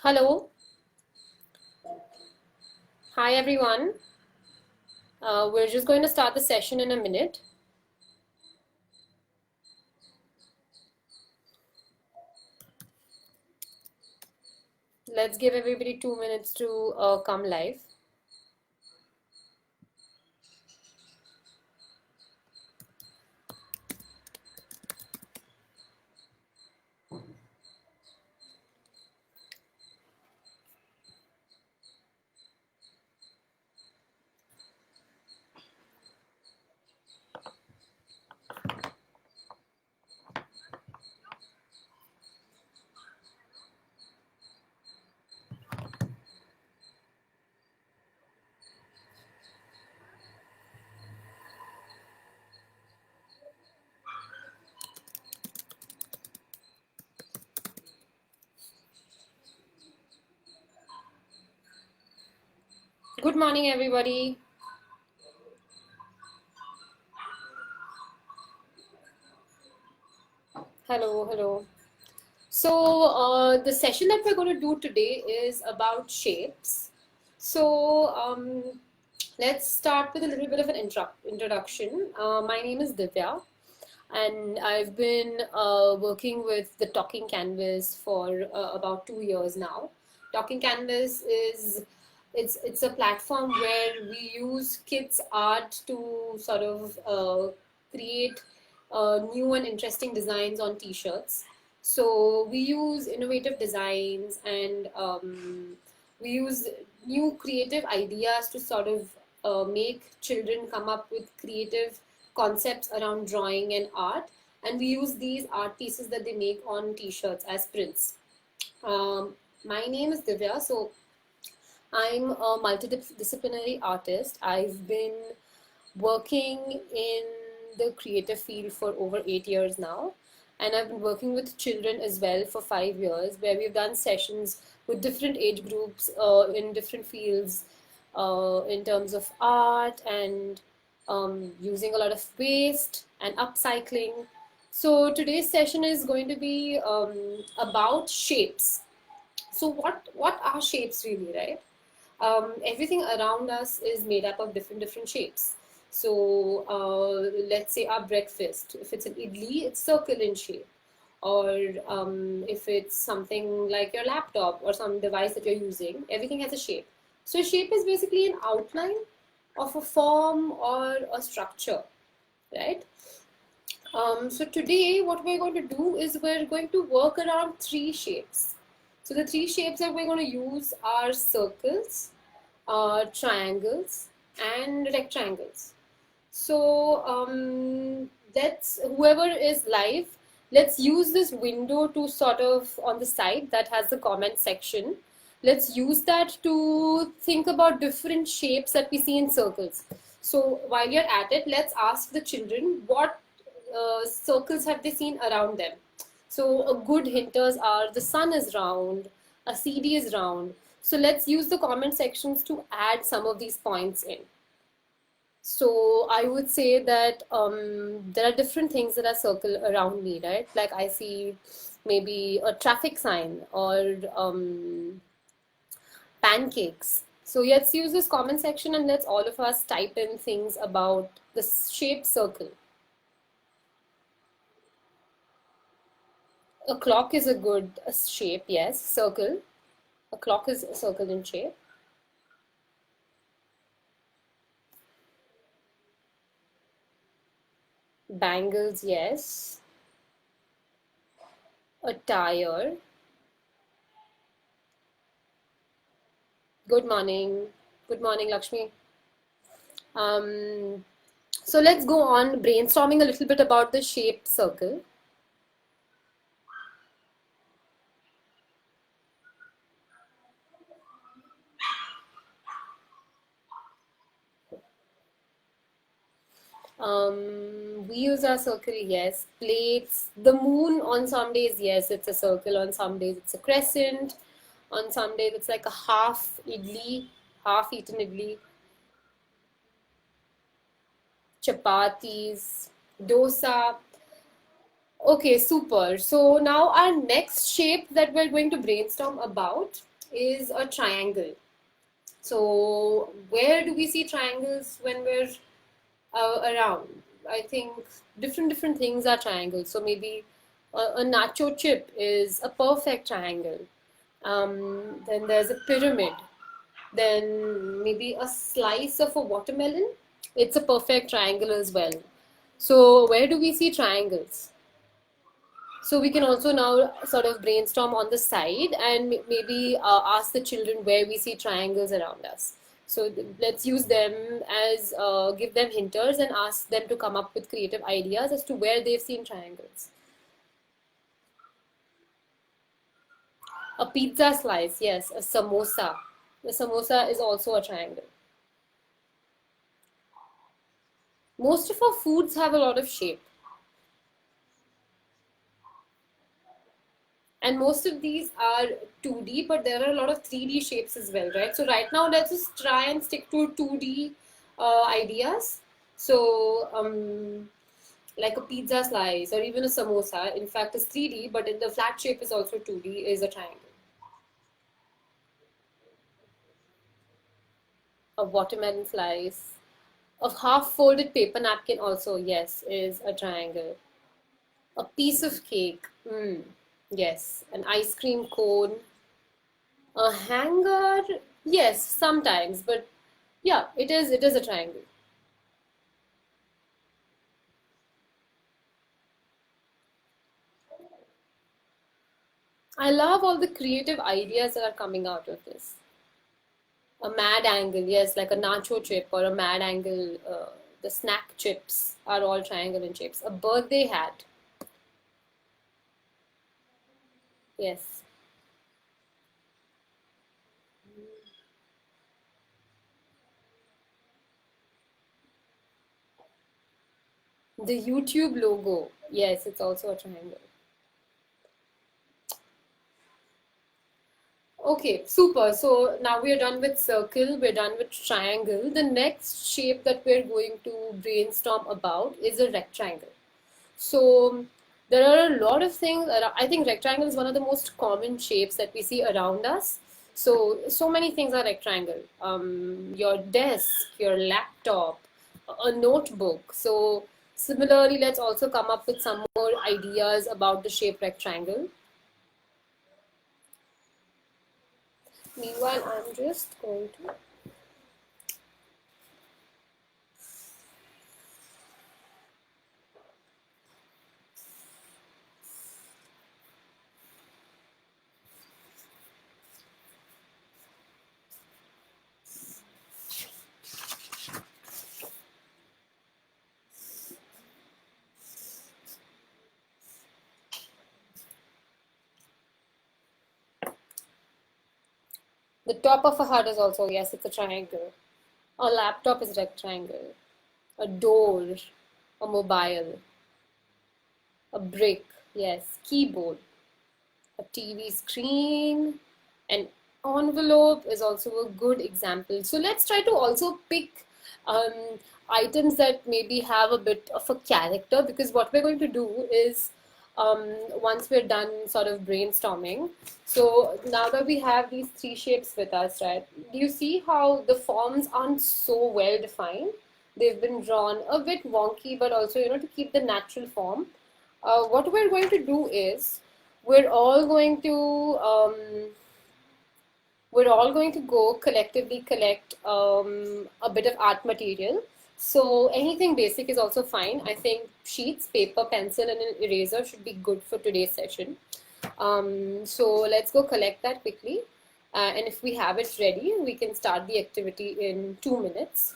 Hello. Hi, everyone. We're just going to start the session in a minute. Let's give everybody 2 minutes to come live. Good morning, everybody. Hello, hello. So, the session that we're going to do today is about shapes. So, let's start with a little bit of an introduction. My name is Divya, and I've been working with the Talking Canvas for about 2 years now. Talking Canvas is it's a platform where we use kids' art to sort of create new and interesting designs on T-shirts. So we use innovative designs and we use new creative ideas to sort of make children come up with creative concepts around drawing and art, and we use these art pieces that they make on t-shirts as prints. My name is Divya, so I'm a multidisciplinary artist. I've been working in the creative field for over 8 years now, and I've been working with children as well for 5 years, where we've done sessions with different age groups in different fields in terms of art and using a lot of waste and upcycling. So today's session is going to be about shapes. So what are shapes really, right? Everything around us is made up of different shapes. So let's say our breakfast, if it's an idli, it's circle in shape. Or if it's something like your laptop or some device that you're using, everything has a shape. So a shape is basically an outline of a form or a structure, right? So today what we're going to do is we're going to work around three shapes. So the three shapes that we're going to use are circles, triangles, and rectangles. So let's, whoever is live, let's use this window to sort of on the side that has the comment section. Let's use that to think about different shapes that we see in circles. So while you're at it, let's ask the children what circles have they seen around them. So a good hinters are the sun is round, a CD is round. So let's use the comment sections to add some of these points in. So I would say that there are different things that are circle around me, right? Like I see maybe a traffic sign or pancakes. So let's use this comment section and let's all of us type in things about the shape circle. A clock is a good shape, yes. Circle. A clock is a circle in shape. Bangles, yes. A tire. Good morning. Good morning, Lakshmi. So let's go on brainstorming a little bit about the shape circle. We use our circle, yes. Plates. The moon on some days, yes, it's a circle. On some days, it's a crescent. On some days, it's like a half idli, half eaten idli. Chapatis, dosa. Okay, super. So now our next shape that we're going to brainstorm about is a triangle. So where do we see triangles when we're around? I think different things are triangles. So maybe a nacho chip is a perfect triangle. Then there's a pyramid. Then maybe a slice of a watermelon. It's a perfect triangle as well. So where do we see triangles? So we can also now sort of brainstorm on the side and maybe ask the children where we see triangles around us. So let's use them as give them hinters and ask them to come up with creative ideas as to where they've seen triangles. A pizza slice, yes, a samosa. The samosa is also a triangle. Most of our foods have a lot of shape. And most of these are 2D, but there are a lot of 3D shapes as well, right? So right now, let's just try and stick to 2D ideas. So like a pizza slice or even a samosa, in fact, is 3D, but in the flat shape is also 2D, is a triangle. A watermelon slice. A half-folded paper napkin also, yes, is a triangle. A piece of cake, yes. An ice cream cone. A hanger, yes, sometimes, but yeah, it is a triangle. I love all the creative ideas that are coming out of this. A mad angle, yes, like a nacho chip or a mad angle. The snack chips are all triangle in shapes. A birthday hat, yes. The YouTube logo, yes, it's also a triangle. Okay, super. So now we are done with circle, we're done with triangle. The next shape that we're going to brainstorm about is a rectangle. So there are a lot of things. I think rectangle is one of the most common shapes that we see around us. So many things are rectangle. Your desk, your laptop, a notebook. So similarly, let's also come up with some more ideas about the shape rectangle. Meanwhile, I'm just going to. The top of a heart is also, yes, it's a triangle. A laptop is rectangle. A door, a mobile, a brick, yes, keyboard, a TV screen, an envelope is also a good example. So let's try to also pick um, items that maybe have a bit of a character, because what we're going to do is um, once we're done sort of brainstorming. So now that we have these three shapes with us, right? Do you see how the forms aren't so well defined? They've been drawn a bit wonky, but also, to keep the natural form. What we're going to do is we're all going to go collectively collect a bit of art material. So anything basic is also fine. I think sheets, paper, pencil, and an eraser should be good for today's session. So let's go collect that quickly. And if we have it ready, we can start the activity in 2 minutes.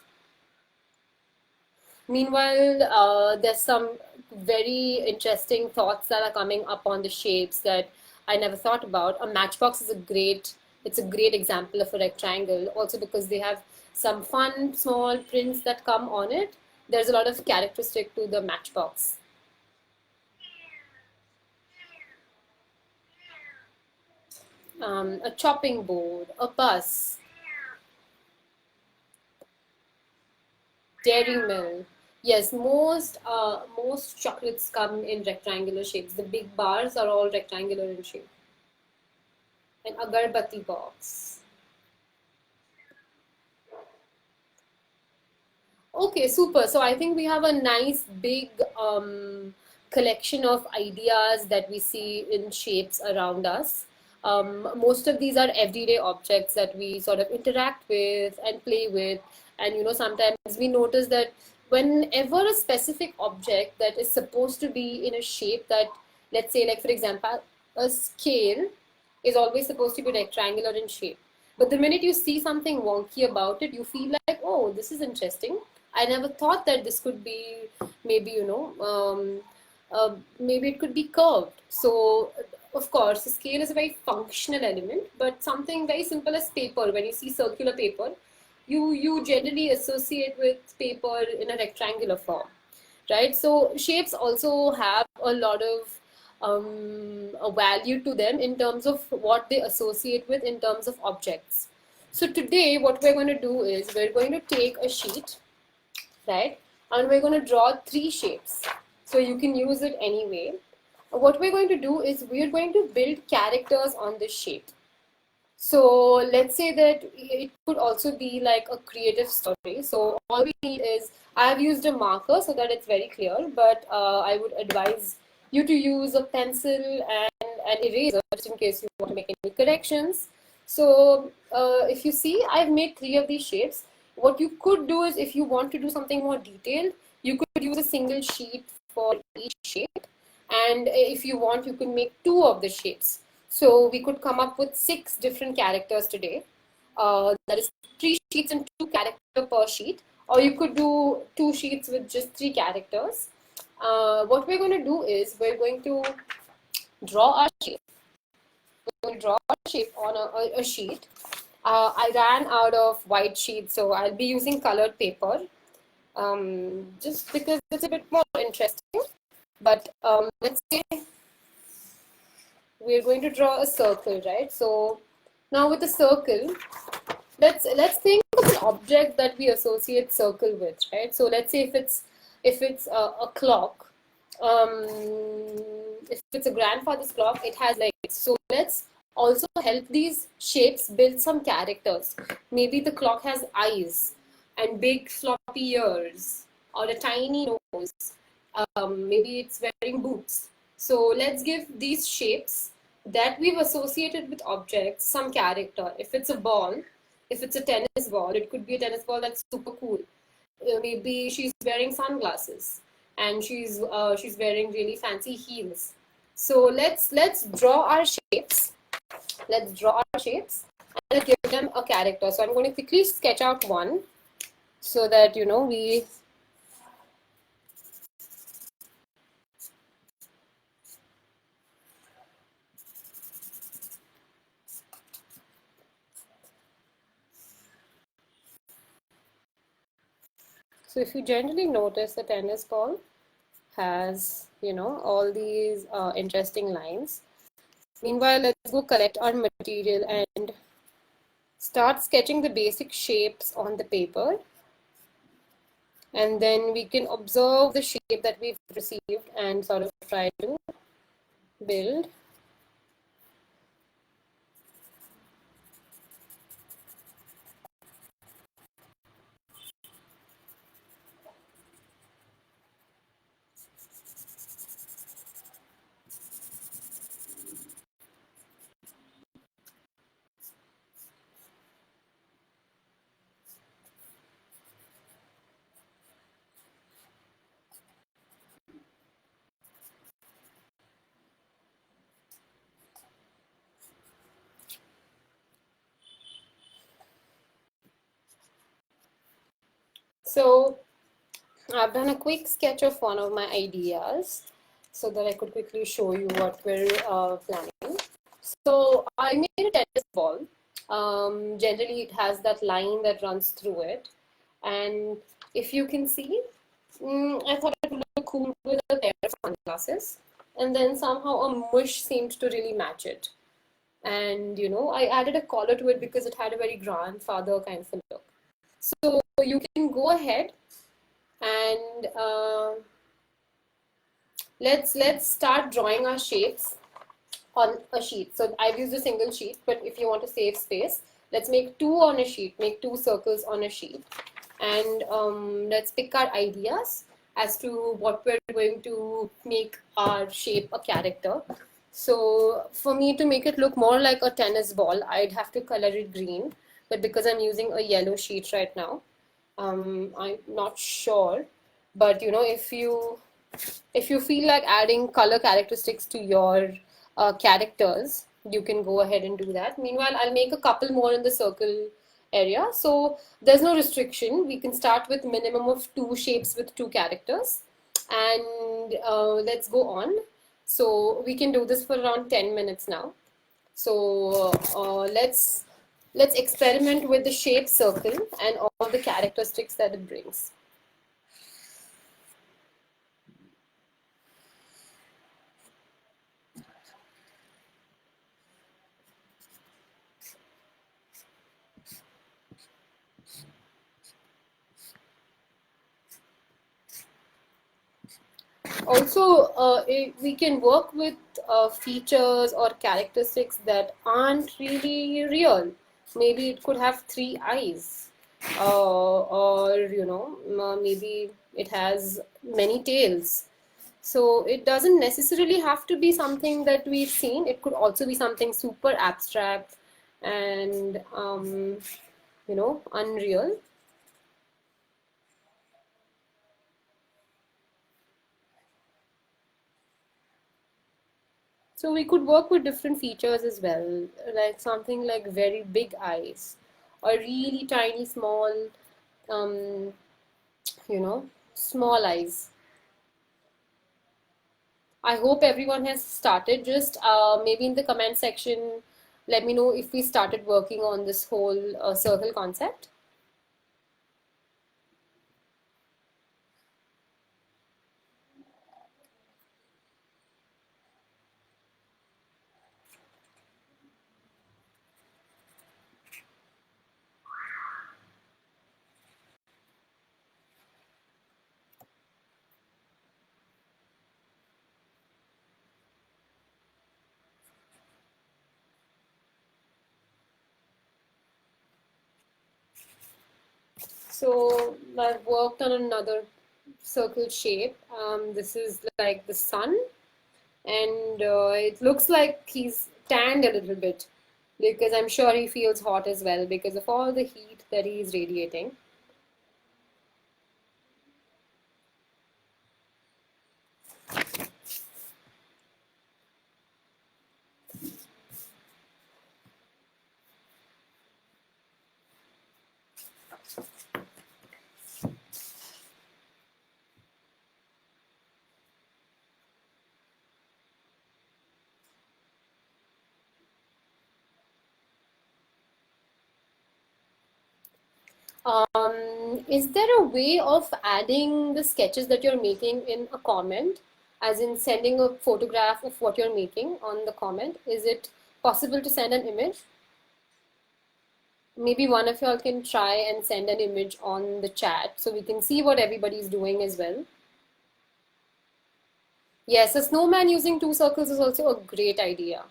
Meanwhile, there's some very interesting thoughts that are coming up on the shapes that I never thought about. A matchbox is it's a great example of a rectangle, also because they have some fun small prints that come on it. There's a lot of characteristic to the matchbox. A chopping board, a bus, dairy milk. Yes, most chocolates come in rectangular shapes. The big bars are all rectangular in shape. an agarbatti box. Okay, super. So I think we have a nice big collection of ideas that we see in shapes around us. Most of these are everyday objects that we sort of interact with and play with. And sometimes we notice that whenever a specific object that is supposed to be in a shape that, let's say, like for example, a scale is always supposed to be rectangular in shape. But the minute you see something wonky about it, you feel like, oh, this is interesting. I never thought that this could be maybe, maybe it could be curved. So, of course, the scale is a very functional element, but something very simple as paper, when you see circular paper, you generally associate with paper in a rectangular form, right? So shapes also have a lot of a value to them in terms of what they associate with in terms of objects. So today, what we're going to do is we're going to take a sheet, right? And we're going to draw three shapes. So you can use it anyway. What we're going to do is we're going to build characters on this shape. So let's say that it could also be like a creative story. So all we need is, I have used a marker so that it's very clear, but I would advise you to use a pencil and an eraser just in case you want to make any corrections. So if you see, I've made three of these shapes. What you could do is, if you want to do something more detailed, you could use a single sheet for each shape. And if you want, you can make two of the shapes. So we could come up with 6 different characters today. That is 3 sheets and 2 characters per sheet. Or you could do 2 sheets with just 3 characters. What we're going to do is we're going to draw our shape. We're going to draw our shape on a sheet. I ran out of white sheets, so I'll be using colored paper. Just because it's a bit more interesting. But let's say we're going to draw a circle, right? So now with a circle, let's think of an object that we associate circle with, right? So let's say if it's a clock, if it's a grandfather's clock, it has legs. So let's also help these shapes build some characters. Maybe the clock has eyes and big floppy ears, or a tiny nose. Maybe it's wearing boots. So let's give these shapes that we've associated with objects some character. If it's a ball, if it's a tennis ball, it could be a tennis ball that's super cool. Maybe she's wearing sunglasses and she's wearing really fancy heels. So let's draw our shapes. Let's draw our shapes and give them a character. So I'm going to quickly sketch out one so that we. So if you generally notice, the tennis ball has, all these interesting lines. Meanwhile, let's go collect our material and start sketching the basic shapes on the paper. And then we can observe the shape that we've received and sort of try to build. So I've done a quick sketch of one of my ideas so that I could quickly show you what we're planning. So I made a tennis ball. Generally, it has that line that runs through it. And if you can see, I thought it would look cool with a pair of sunglasses. And then somehow a mush seemed to really match it. And I added a collar to it because it had a very grandfather kind of a look. So you can go ahead and let's start drawing our shapes on a sheet. So I've used a single sheet, but if you want to save space, let's make two on a sheet, make two circles on a sheet. And let's pick our ideas as to what we're going to make our shape a character. So for me to make it look more like a tennis ball, I'd have to color it green. But because I'm using a yellow sheet right now, I'm not sure. But if you feel like adding color characteristics to your characters, you can go ahead and do that. Meanwhile, I'll make a couple more in the circle area. So there's no restriction. We can start with minimum of two shapes with two characters. And let's go on. So we can do this for around 10 minutes now. So let's experiment with the shape circle and all the characteristics that it brings. Also, we can work with features or characteristics that aren't really real. Maybe it could have three eyes, or maybe it has many tails. So it doesn't necessarily have to be something that we've seen. It could also be something super abstract and unreal. So we could work with different features as well, like something like very big eyes or really tiny small, um, small eyes. I hope everyone has started. Just maybe in the comment section, let me know if we started working on this whole circle concept. So I've worked on another circle shape. This is like the sun, and it looks like he's tanned a little bit because I'm sure he feels hot as well because of all the heat that he's radiating. Is there a way of adding the sketches that you're making in a comment, as in sending a photograph of what you're making on the comment? Is it possible to send an image? Maybe one of y'all can try and send an image on the chat so we can see what everybody's doing as well. Yes, a snowman using two circles is also a great idea.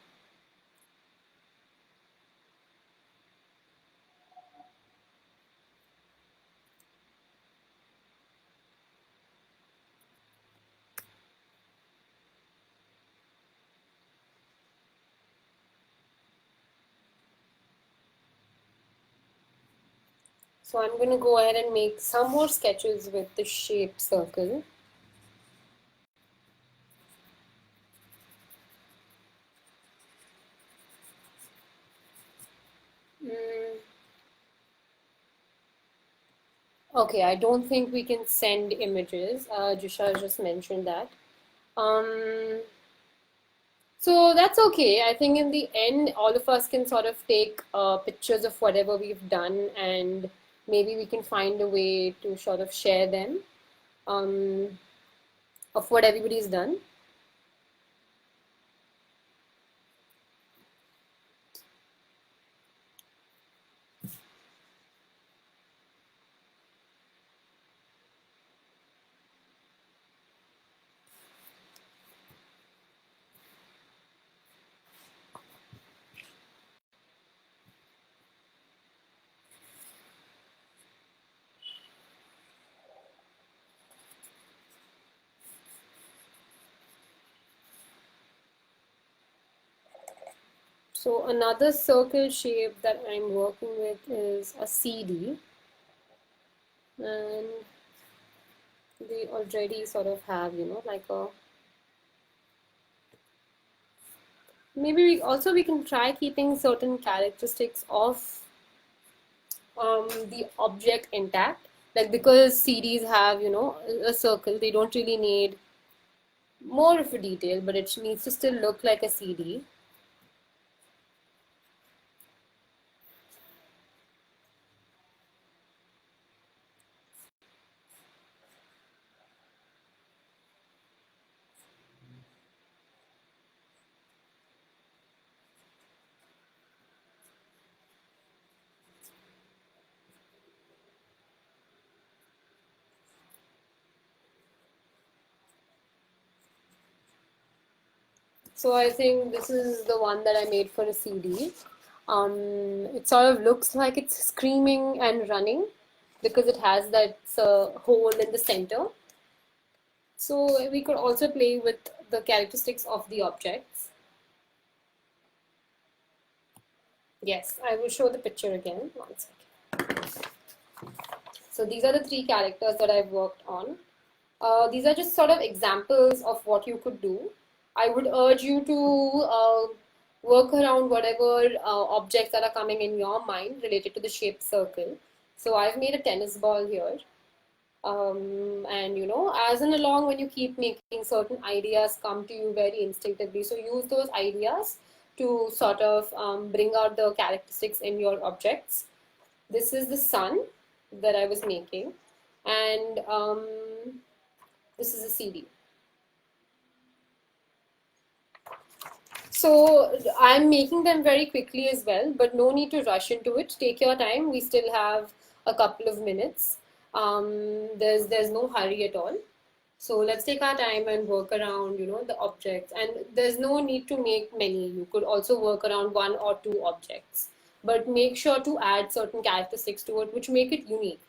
So I'm going to go ahead and make some more sketches with the shape circle. Mm, okay, I don't think we can send images. Jisha just mentioned that. Um, so that's okay. I think in the end, all of us can sort of take pictures of whatever we've done, and maybe we can find a way to sort of share them um, of what everybody's done. So another circle shape that I'm working with is a CD, and they already sort of have, like a, maybe we can try keeping certain characteristics of the object intact. Like because CDs have, a circle, they don't really need more of a detail, but it needs to still look like a CD. So I think this is the one that I made for a CD. It sort of looks like it's screaming and running because it has that hole in the center. So we could also play with the characteristics of the objects. Yes, I will show the picture again. One second. So these are the three characters that I've worked on. These are just sort of examples of what you could do. I would urge you to work around whatever objects that are coming in your mind related to the shaped circle. So I've made a tennis ball here. And as and along, when you keep making, certain ideas come to you very instinctively. So use those ideas to sort of bring out the characteristics in your objects. This is the sun that I was making, and this is a CD. So I'm making them very quickly as well, but no need to rush into it. Take your time. We still have a couple of minutes. There's no hurry at all. So let's take our time and work around, the objects. And there's no need to make many. You could also work around one or two objects, but make sure to add certain characteristics to it, which make it unique.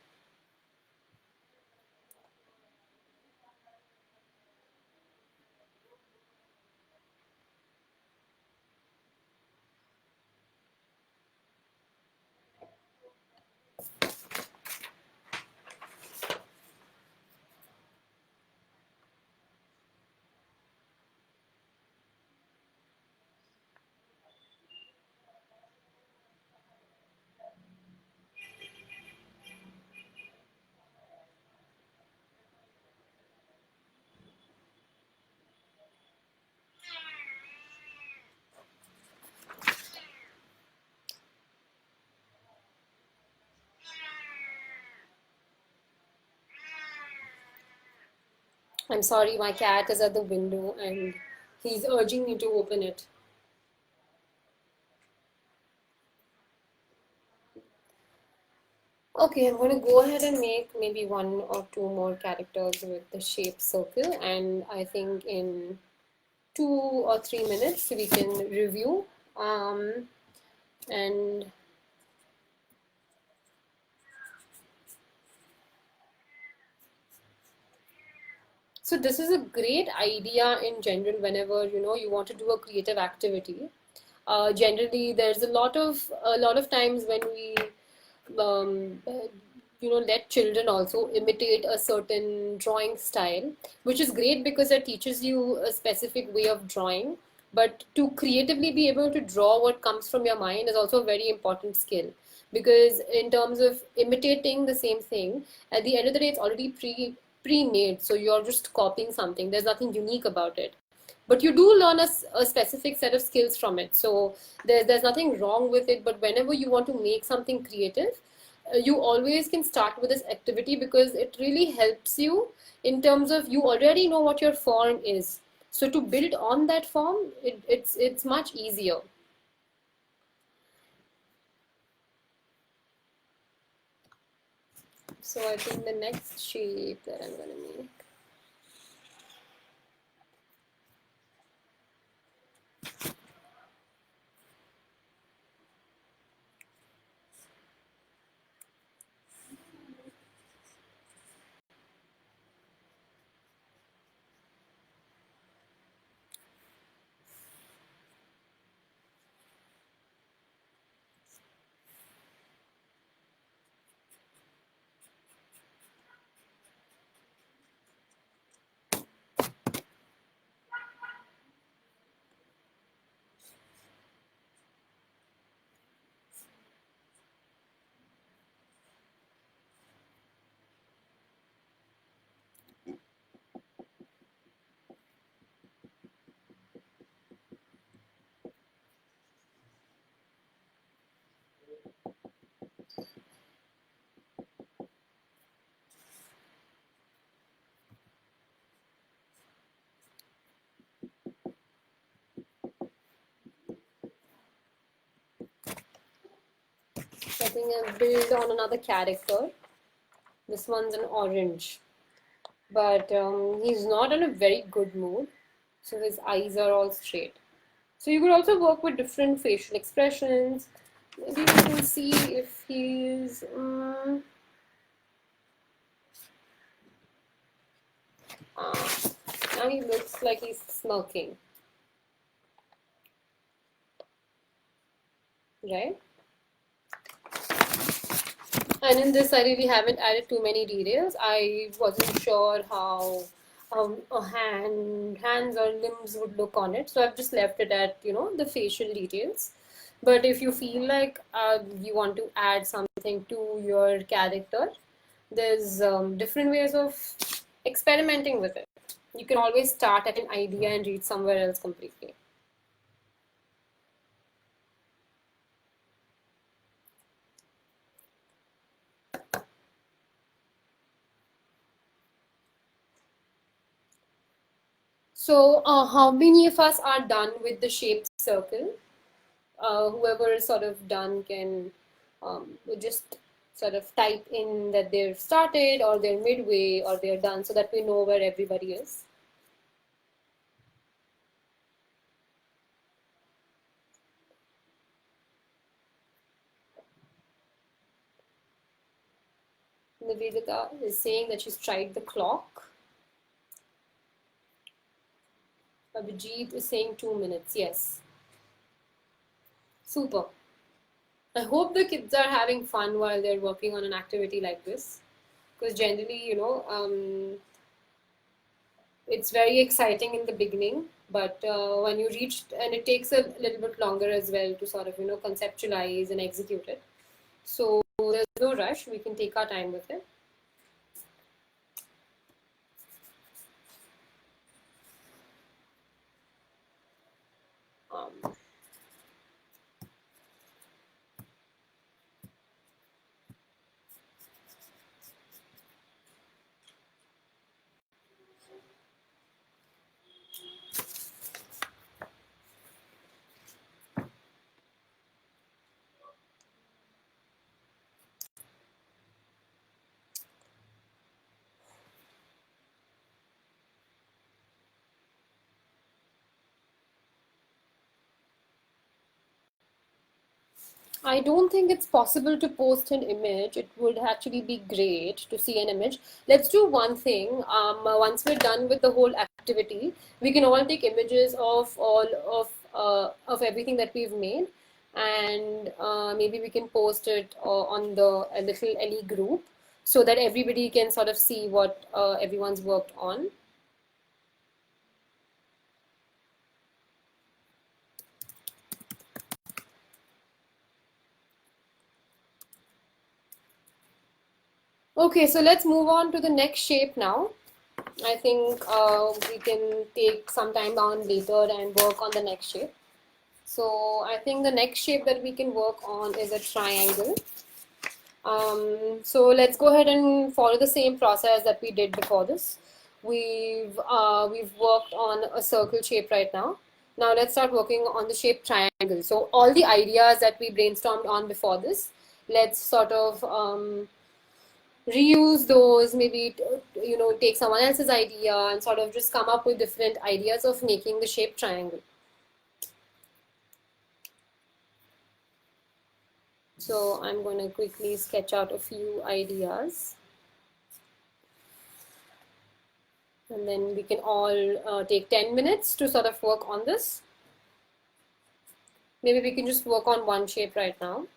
I'm sorry, my cat is at the window and he's urging me to open it. Okay, I'm going to go ahead and make maybe one or two more characters with the shape circle, and I think in 2 or 3 minutes we can review. And so this is a great idea in general whenever you want to do a creative activity. Generally, there's a lot of times when we um, let children also imitate a certain drawing style, which is great because it teaches you a specific way of drawing. But to creatively be able to draw what comes from your mind is also a very important skill, because in terms of imitating the same thing, at the end of the day, it's already pre-made, so you're just copying something. There's nothing unique about it, but you do learn a specific set of skills from it. So there's nothing wrong with it. But whenever you want to make something creative, you always can start with this activity, because it really helps you in terms of you already know what your form is. So to build on that form, it's much easier. So I think the next shape that I'm going to make. I think I've built on another character. This one's an orange, but he's not in a very good mood, so his eyes are all straight. So you could also work with different facial expressions. Maybe we can see if he's. Now he looks like he's smirking, right? And in this, I really haven't added too many details. I wasn't sure how hands or limbs would look on it, so I've just left it at the facial details. But if you feel like you want to add something to your character, there's different ways of experimenting with it. You can always start at an idea and reach somewhere else completely. So, how many of us are done with the shaped circle? Whoever is sort of done can just sort of type in that they're started or they're midway or they're done so that we know where everybody is. Nivedita is saying that she's tried the clock. Abhijit is saying 2 minutes. Yes. Super. I hope the kids are having fun while they're working on an activity like this. Because generally, it's very exciting in the beginning, but when you reach, and it takes a little bit longer as well to sort of, conceptualize and execute it. So there's no rush. We can take our time with it. Um, I don't think it's possible to post an image. It would actually be great to see an image. Let's do one thing. Once we're done with the whole activity, we can all take images of all of everything that we've made, and maybe we can post it on the little Elly group so that everybody can sort of see what everyone's worked on. Okay, so let's move on to the next shape now. I think we can take some time down later and work on the next shape. So I think the next shape that we can work on is a triangle. So let's go ahead and follow the same process that we did before this. We've worked on a circle shape right now. Now let's start working on the shape triangle. So all the ideas that we brainstormed on before this, let's sort of reuse those, maybe take someone else's idea and sort of just come up with different ideas of making the shape triangle. So I'm going to quickly sketch out a few ideas, and then we can all take 10 minutes to sort of work on this. Maybe we can just work on one shape right now.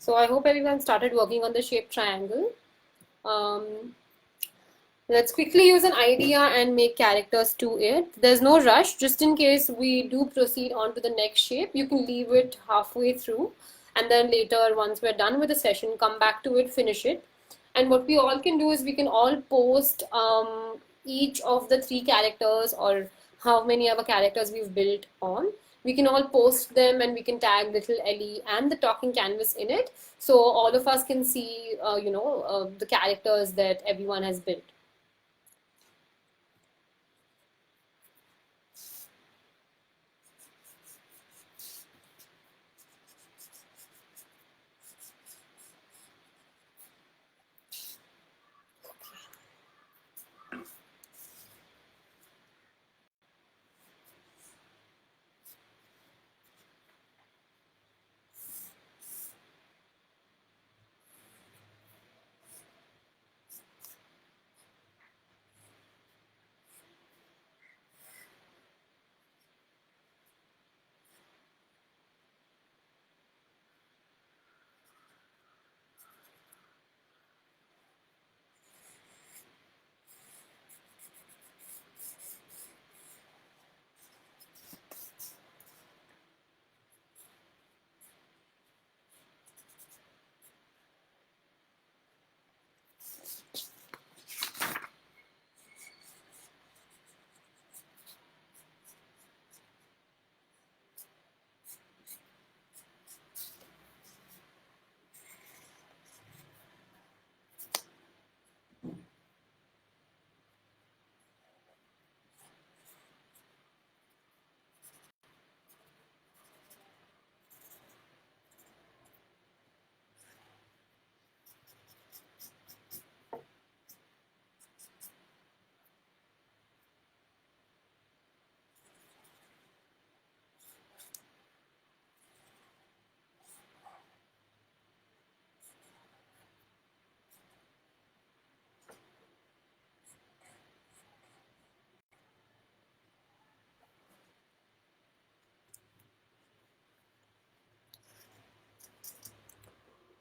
So I hope everyone started working on the shape triangle. Um, let's quickly use an idea and make characters to it. There's no rush, just in case we do proceed on to the next shape. You can leave it halfway through, and then later, once we're done with the session, come back to it, finish it. And what we all can do is we can all post each of the three characters or how many other characters we've built on. We can all post them and we can tag little Ellie and the talking canvas in it. So all of us can see, the characters that everyone has built.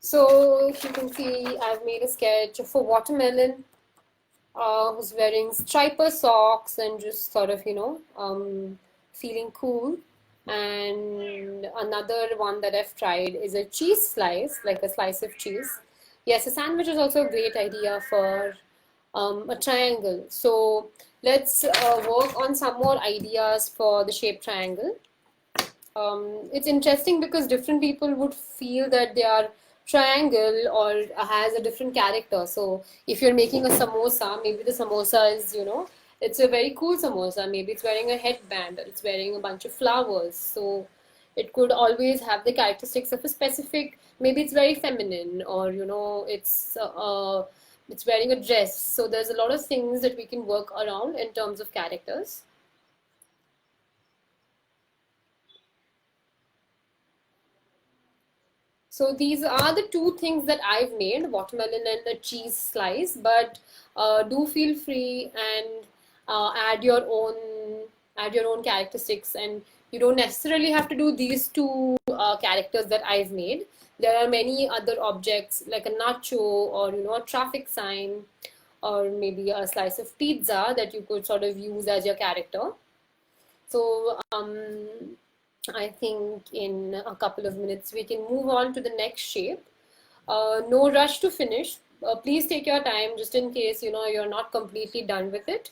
So if you can see, I've made a sketch of a watermelon who's wearing striper socks and just sort of, feeling cool. And another one that I've tried is a cheese slice, like a slice of cheese. Yes, a sandwich is also a great idea for a triangle. So let's work on some more ideas for the shape triangle. It's interesting because different people would feel that they are triangle or has a different character. So if you're making a samosa, maybe the samosa is, it's a very cool samosa. Maybe it's wearing a headband or it's wearing a bunch of flowers. So it could always have the characteristics of a specific, maybe it's very feminine or, it's wearing a dress. So there's a lot of things that we can work around in terms of characters. So these are the two things that I've made, watermelon and a cheese slice. But do feel free and add your own characteristics, and you don't necessarily have to do these two characters that I've made. There are many other objects like a nacho or a traffic sign or maybe a slice of pizza that you could sort of use as your character. So I think in a couple of minutes we can move on to the next shape. No rush to finish. Please take your time just in case you're not completely done with it.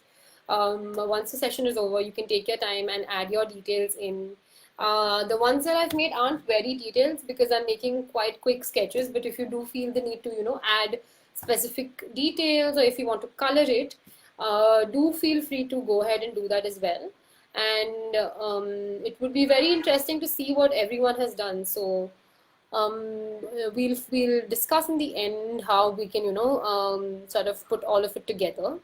Once the session is over, you can take your time and add your details in. The ones that I've made aren't very detailed because I'm making quite quick sketches, but if you do feel the need to, add specific details or if you want to color it, do feel free to go ahead and do that as well. And it would be very interesting to see what everyone has done. So we'll discuss in the end how we can sort of put all of it together.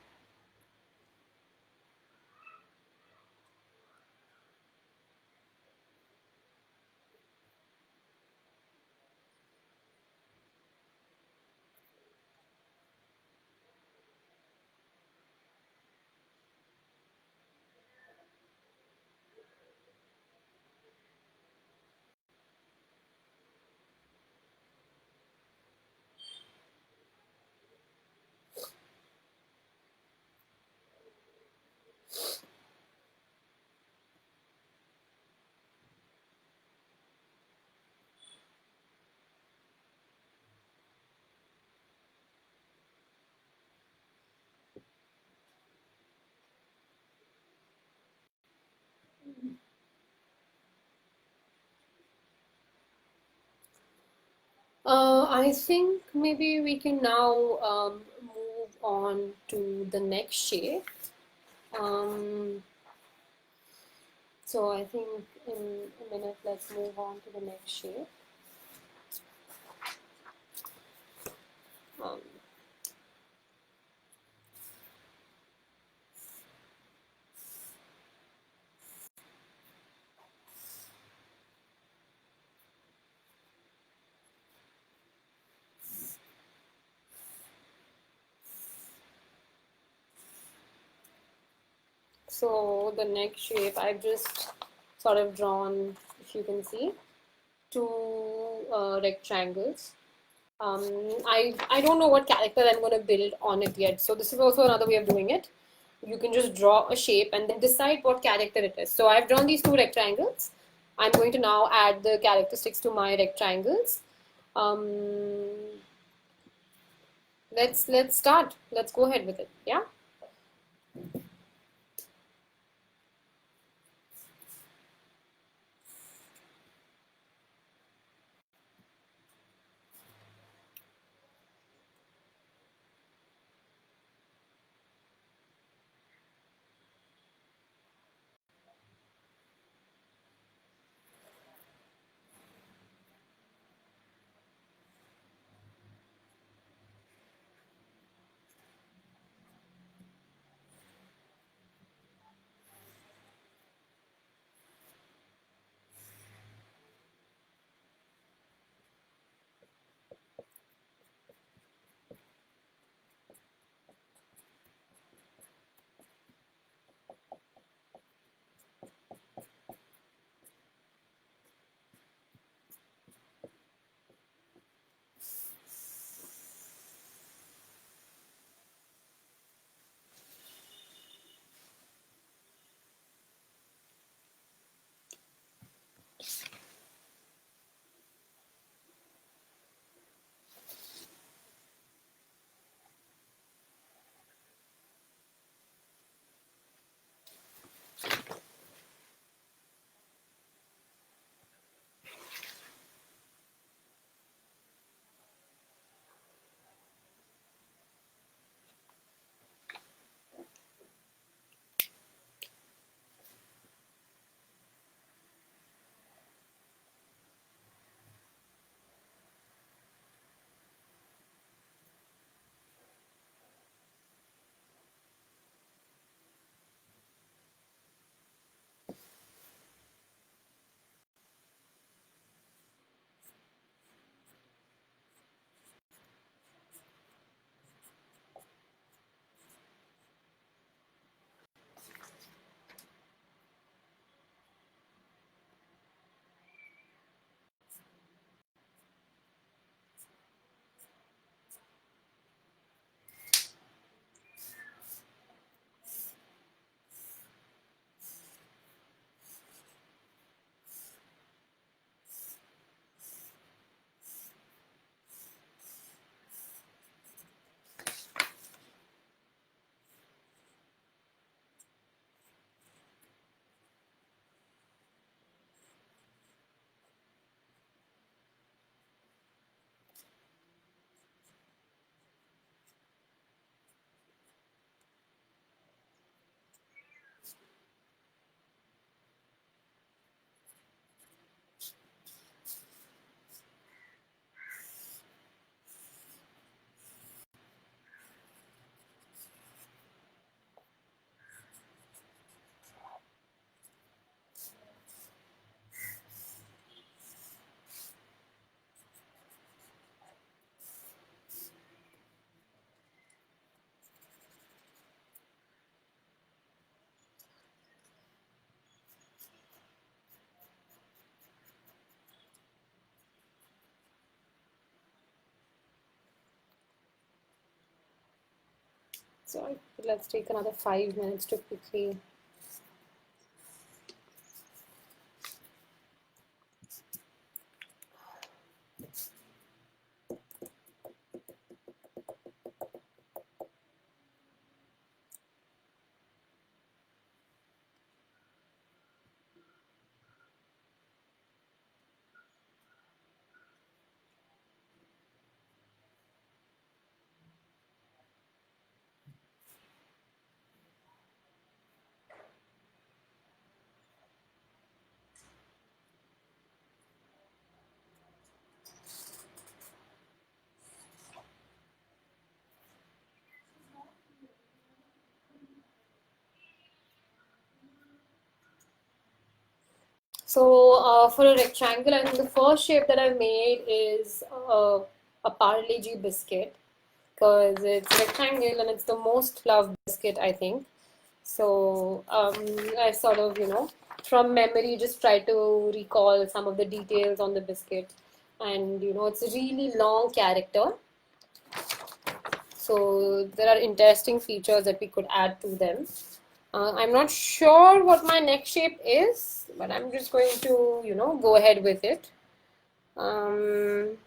I think maybe we can now move on to the next shape. Um, so I think in a minute, let's move on to the next shape. Um, so the next shape I've just sort of drawn, if you can see, two rectangles. I don't know what character I'm going to build on it yet. So this is also another way of doing it. You can just draw a shape and then decide what character it is. So I've drawn these two rectangles. I'm going to now add the characteristics to my rectangles. Um, let's start. Let's go ahead with it. Yeah. So let's take another 5 minutes to quickly. For a rectangle, I think the first shape that I've made is a Parle-G biscuit because it's rectangle and it's the most loved biscuit, I think. I sort of, from memory, just try to recall some of the details on the biscuit. And, it's a really long character. So there are interesting features that we could add to them. I'm not sure what my next shape is, but I'm just going to, go ahead with it. Um,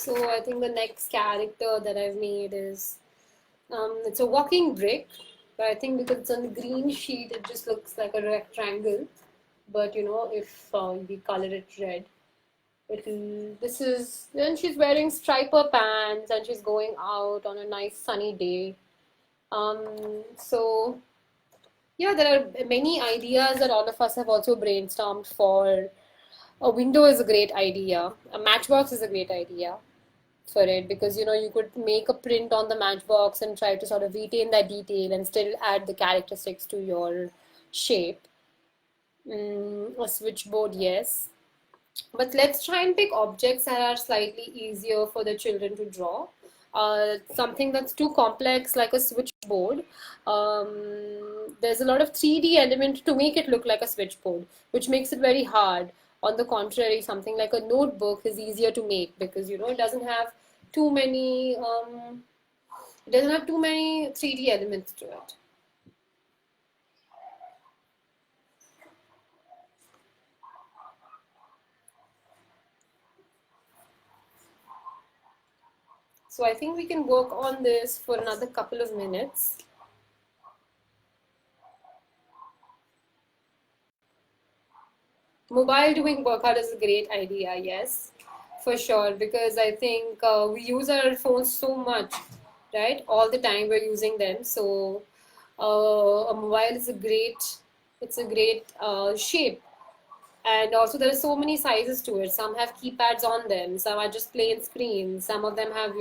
so I think the next character that I've made is it's a walking brick, but I think because it's on the green sheet, it just looks like a rectangle. But if we color it red, this is then she's wearing striper pants and she's going out on a nice sunny day. So yeah, there are many ideas that all of us have also brainstormed for. A window is a great idea. A matchbox is a great idea for it because you could make a print on the matchbox and try to sort of retain that detail and still add the characteristics to your shape. A switchboard, yes. But let's try and pick objects that are slightly easier for the children to draw. Something that's too complex, like a switchboard. There's a lot of 3D element to make it look like a switchboard, which makes it very hard. On the contrary, something like a notebook is easier to make because it doesn't have too many it doesn't have too many 3D elements to it. So I think we can work on this for another couple of minutes. Mobile doing workout is a great idea, yes, for sure, because I think we use our phones so much, right? All the time we're using them. So a mobile is it's a great shape. And also there are so many sizes to it. Some have keypads on them, some are just plain screens, some of them have,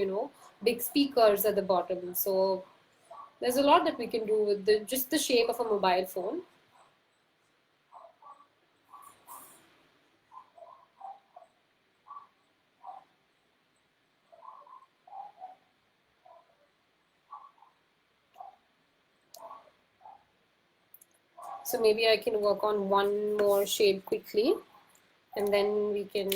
big speakers at the bottom. So there's a lot that we can do with just the shape of a mobile phone. So maybe I can work on one more shade quickly and then we can.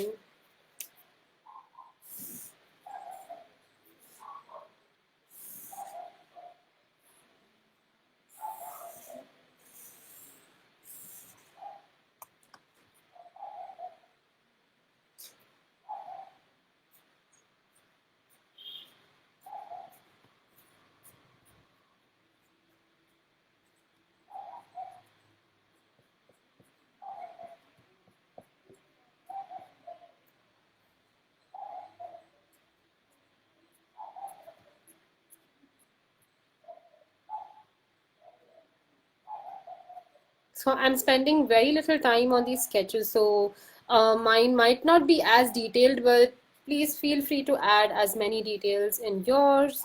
So I'm spending very little time on these sketches, so mine might not be as detailed, but please feel free to add as many details in yours.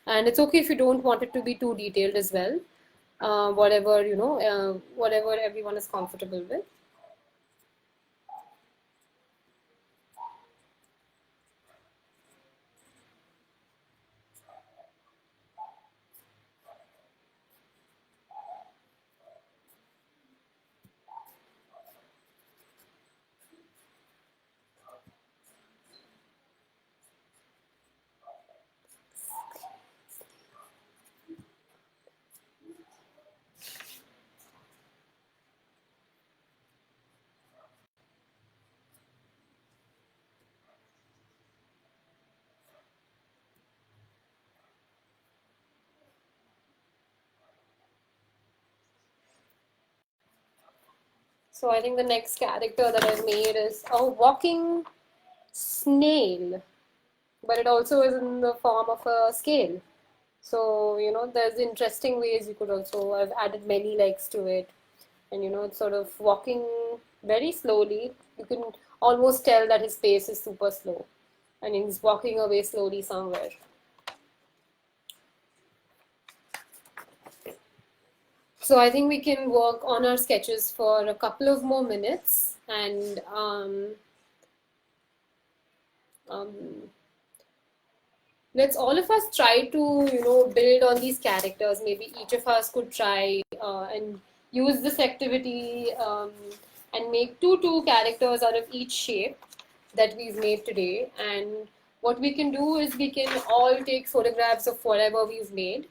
And it's okay if you don't want it to be too detailed as well. Whatever, whatever everyone is comfortable with. So I think the next character that I've made is a walking snail, but it also is in the form of a scale. So, there's interesting ways you could also, I've added many legs to it. And, it's sort of walking very slowly. You can almost tell that his pace is super slow. And he's walking away slowly somewhere. So I think we can work on our sketches for a couple of more minutes. And um, let's all of us try to, build on these characters. Maybe each of us could try and use this activity and make two characters out of each shape that we've made today. And what we can do is we can all take photographs of whatever we've made.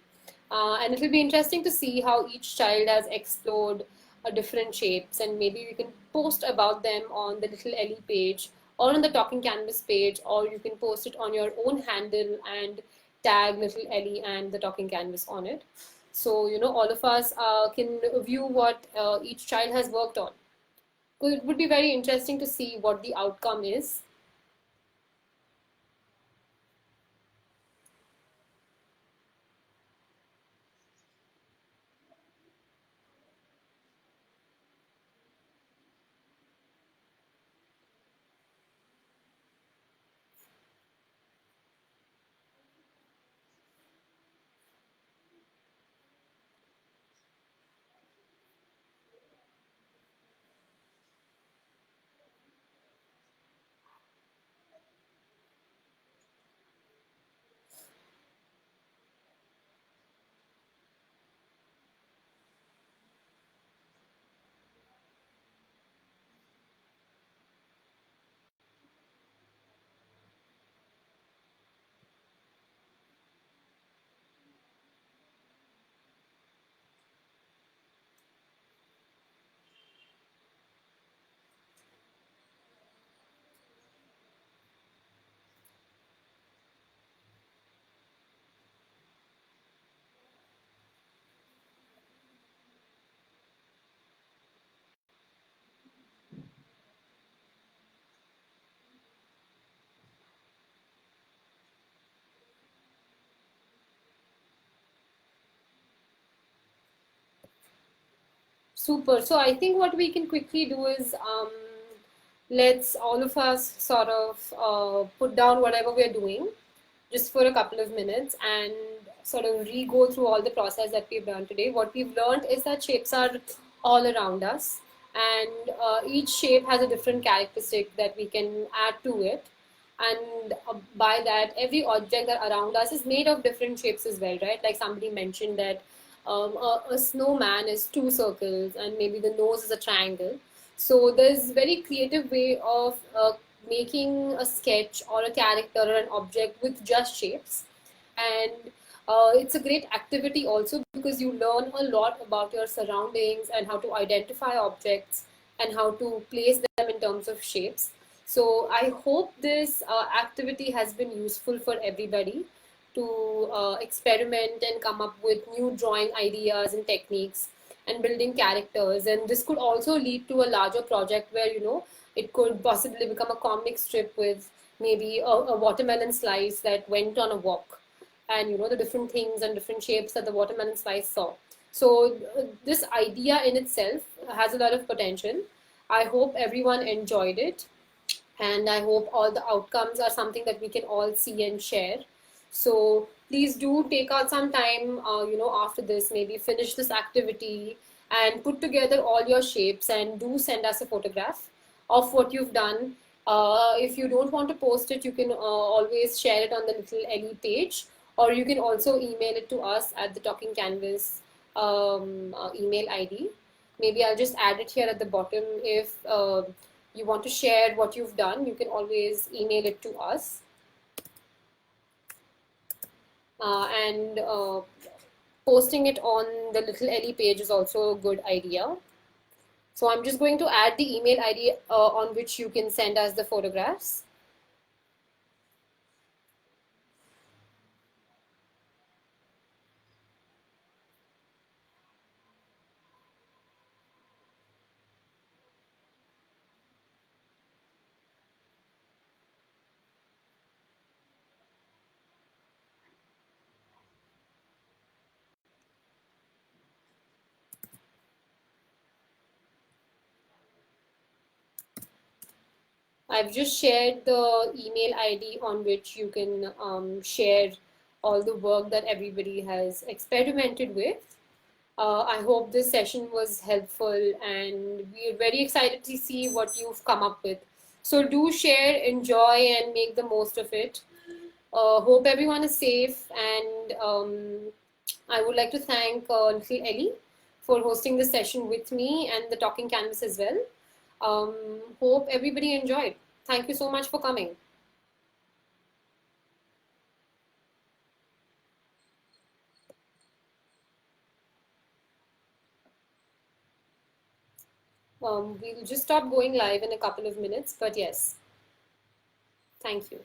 And it will be interesting to see how each child has explored different shapes, and maybe we can post about them on the Little Elly page or on the Talking Canvas page, or you can post it on your own handle and tag Little Elly and the Talking Canvas on it. So, all of us can view what each child has worked on. So it would be very interesting to see what the outcome is. Super. So I think what we can quickly do is let's all of us sort of put down whatever we're doing just for a couple of minutes and sort of re-go through all the process that we've done today. What we've learned is that shapes are all around us, and each shape has a different characteristic that we can add to it. And by that, every object that around us is made of different shapes as well, right? Like somebody mentioned that a snowman is two circles and maybe the nose is a triangle. So there's very creative way of making a sketch or a character or an object with just shapes. And it's a great activity also because you learn a lot about your surroundings and how to identify objects and how to place them in terms of shapes. So I hope this activity has been useful for everybody to experiment and come up with new drawing ideas and techniques and building characters. And this could also lead to a larger project where, it could possibly become a comic strip with maybe a watermelon slice that went on a walk, and the different things and different shapes that the watermelon slice saw. So this idea in itself has a lot of potential. I hope everyone enjoyed it, and I hope all the outcomes are something that we can all see and share. So please do take out some time, after this, maybe finish this activity and put together all your shapes and do send us a photograph of what you've done. If you don't want to post it, you can always share it on the little Elly page, or you can also email it to us at the Talking Canvas email ID. Maybe I'll just add it here at the bottom. If you want to share what you've done, you can always email it to us. And posting it on the little Elly page is also a good idea. So I'm just going to add the email ID on which you can send us the photographs. I've just shared the email ID on which you can share all the work that everybody has experimented with. I hope this session was helpful, and we're very excited to see what you've come up with. So do share, enjoy, and make the most of it. Hope everyone is safe, and I would like to thank little Elly for hosting the session with me and the Talking Canvas as well. Hope everybody enjoyed. Thank you so much for coming. We'll just stop going live in a couple of minutes, but yes, thank you.